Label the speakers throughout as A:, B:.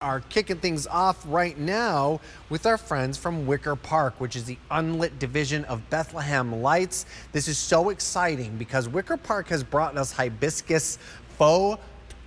A: Are kicking things off right now with our friends from Wicker Park, which is the unlit division of Bethlehem Lights. This is so exciting because Wicker Park has brought us hibiscus faux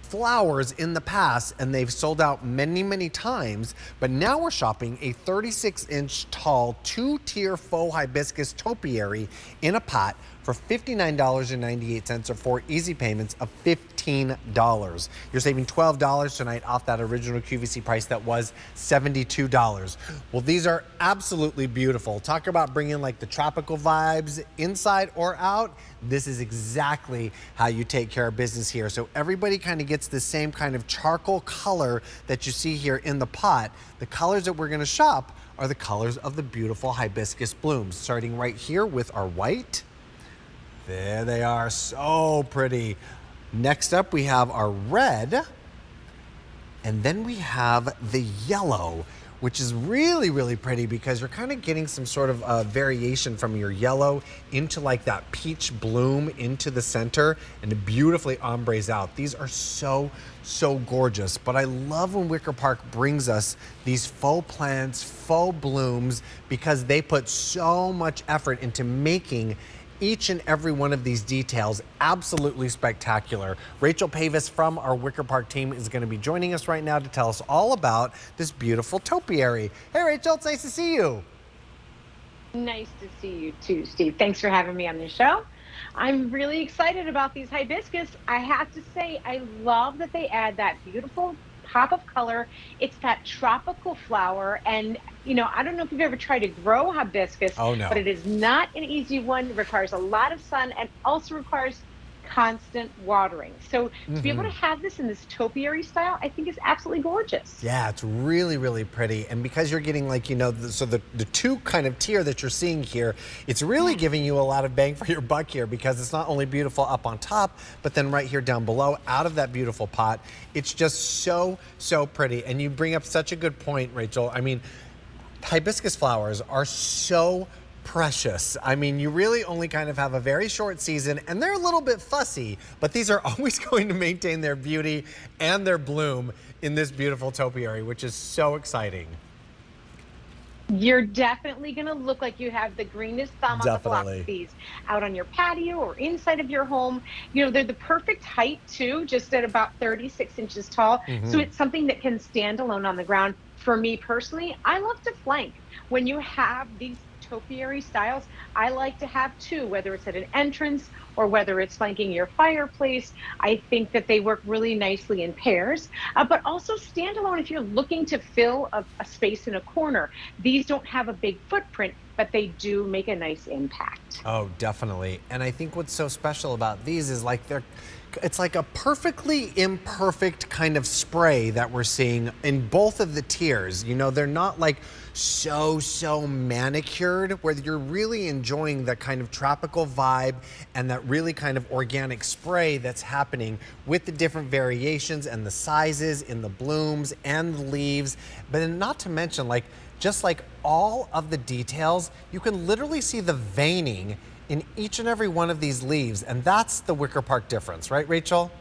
A: flowers in the past, and they've sold out many times, but now we're shopping a 36-inch tall two-tier faux hibiscus topiary in a pot for $59.98, or 4 easy payments of $15. You're saving $12 tonight off that original QVC price that was $72. Well, these are absolutely beautiful. Talk about bringing like the tropical vibes inside or out. This is exactly how you take care of business here. So everybody kind of gets the same kind of charcoal color that you see here in the pot. The colors that we're gonna shop are the colors of the beautiful hibiscus blooms, starting right here with our white. There they are, so pretty. Next up, we have our red, and then we have the yellow, which is really pretty because you're kind of getting some sort of variation from your yellow into like that peach bloom into the center, and it beautifully ombres out. These are so gorgeous, but I love when Wicker Park brings us these faux plants, faux blooms, because they put so much effort into making each and every one of these details absolutely spectacular. Rachel Pavis from our Wicker Park team is going to be joining us right now to tell us all about this beautiful topiary. Hey Rachel, it's nice to see you.
B: Nice to see you too, Steve. Thanks for having me on the show. I'm really excited about these hibiscus. I have to say, I love that they add that beautiful pop of color. It's that tropical flower, and you know, I don't know if you've ever tried to grow hibiscus,
A: Oh no.
B: but it is not an easy one. It requires a lot of sun and also requires constant watering. So to be able to have this in this topiary style, I think is absolutely gorgeous.
A: Yeah, it's really pretty. And because you're getting like, you know, the two kind of tier that you're seeing here, it's really giving you a lot of bang for your buck here, because it's not only beautiful up on top, but then right here down below, out of that beautiful pot, it's just so pretty. And you bring up such a good point, Rachel. I mean, hibiscus flowers are so precious. I mean, you really only kind of have a very short season, and they're a little bit fussy, but these are always going to maintain their beauty and their bloom in this beautiful topiary, which is so exciting.
B: You're definitely going to look like you have the greenest thumb on the block with these out on your patio or inside of your home. You know, they're the perfect height too, just at about 36 inches tall. So it's something that can stand alone on the ground. For me personally, I love to flank. When you have these topiary styles, I like to have two, whether it's at an entrance or whether it's flanking your fireplace. I think that they work really nicely in pairs, but also standalone if you're looking to fill a space in a corner. These don't have a big footprint, but they do make a nice impact.
A: Oh, definitely. And I think what's so special about these is like it's like a perfectly imperfect kind of spray that we're seeing in both of the tiers. You know, they're not like so manicured, where you're really enjoying that kind of tropical vibe and that really kind of organic spray that's happening with the different variations and the sizes in the blooms and the leaves. But then not to mention, like, just like all of the details, you can literally see the veining in each and every one of these leaves, and that's the Wicker Park difference, right, Rachel?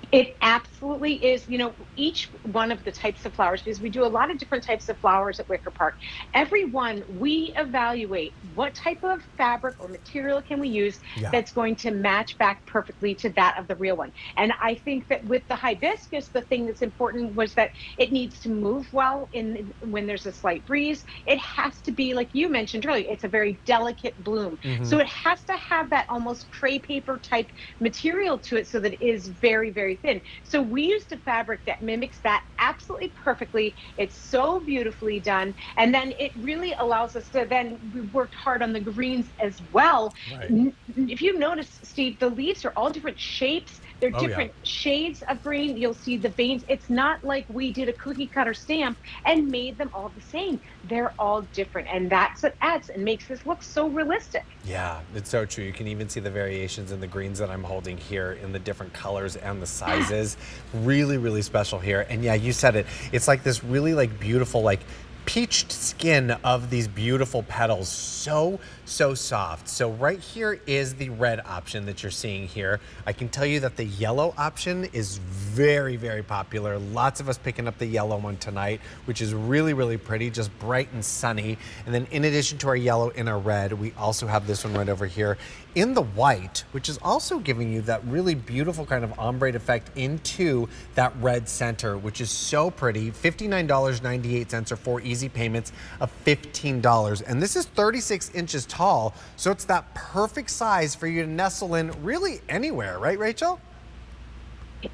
B: It absolutely is. You know, each one of the types of flowers, because we do a lot of different types of flowers at Wicker Park, every one we evaluate what type of fabric or material can we use that's going to match back perfectly to that of the real one. And I think that with the hibiscus, the thing that's important was that it needs to move well when there's a slight breeze. It has to be, like you mentioned earlier, it's a very delicate bloom. So it has to have that almost crepe paper type material to it, so that it is very thin. So we used a fabric that mimics that absolutely perfectly. It's so beautifully done. And then it really allows us to we worked hard on the greens as well. Right. If you notice, Steve, the leaves are all different shapes. They're different shades of green. You'll see the veins. It's not like we did a cookie cutter stamp and made them all the same. They're all different. And that's what adds and makes this look so realistic.
A: Yeah, it's so true. You can even see the variations in the greens that I'm holding here in the different colors and the sizes. Really special here. And yeah, you said it. It's like this really like beautiful, like peached skin of these beautiful petals. So soft. So right here is the red option that you're seeing here. I can tell you that the yellow option is very popular. Lots of us picking up the yellow one tonight, which is really pretty, just bright and sunny. And then in addition to our yellow and our red, we also have this one right over here in the white, which is also giving you that really beautiful kind of ombre effect into that red center, which is so pretty. $59.98 or 4 easy payments of $15. And this is 36 inches tall, so it's that perfect size for you to nestle in really anywhere, right, Rachel?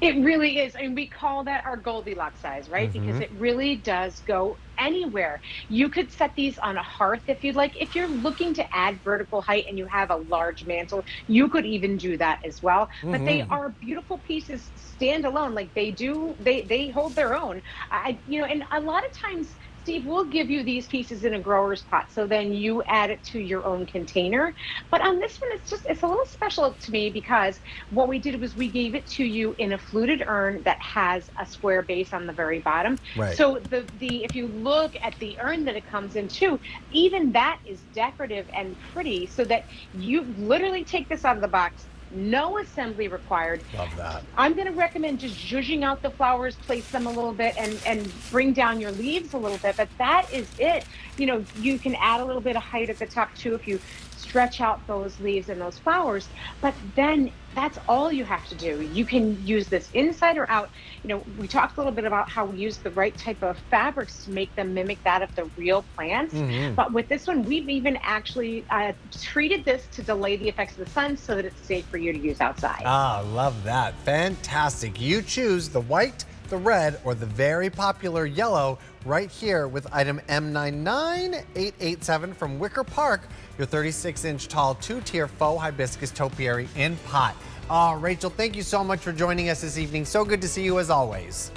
B: It really is. And we call that our Goldilocks size, right? Because it really does go anywhere. You could set these on a hearth if you'd like. If you're looking to add vertical height and you have a large mantle, you could even do that as well. But they are beautiful pieces standalone. Like they hold their own. And a lot of times, Steve, we'll give you these pieces in a grower's pot, so then you add it to your own container. But on this one, it's a little special to me because what we did was we gave it to you in a fluted urn that has a square base on the very bottom.
A: Right.
B: So if you look at the urn that it comes in too, even that is decorative and pretty, so that you literally take this out of the box. No assembly required.
A: Love that.
B: I'm going to recommend just zhuzhing out the flowers, place them a little bit, and bring down your leaves a little bit. But that is it. You can add a little bit of height at the top too if you stretch out those leaves and those flowers. But then that's all you have to do. You can use this inside or out. We talked a little bit about how we use the right type of fabrics to make them mimic that of the real plants. But with this one, we've even actually treated this to delay the effects of the sun so that it's safe for you to use outside.
A: Ah, love that. Fantastic. You choose the white, the red, or the very popular yellow right here with item M99887 from Wicker Park, your 36-inch tall 2-tier faux hibiscus topiary in pot. Rachel, thank you so much for joining us this evening. So good to see you as always.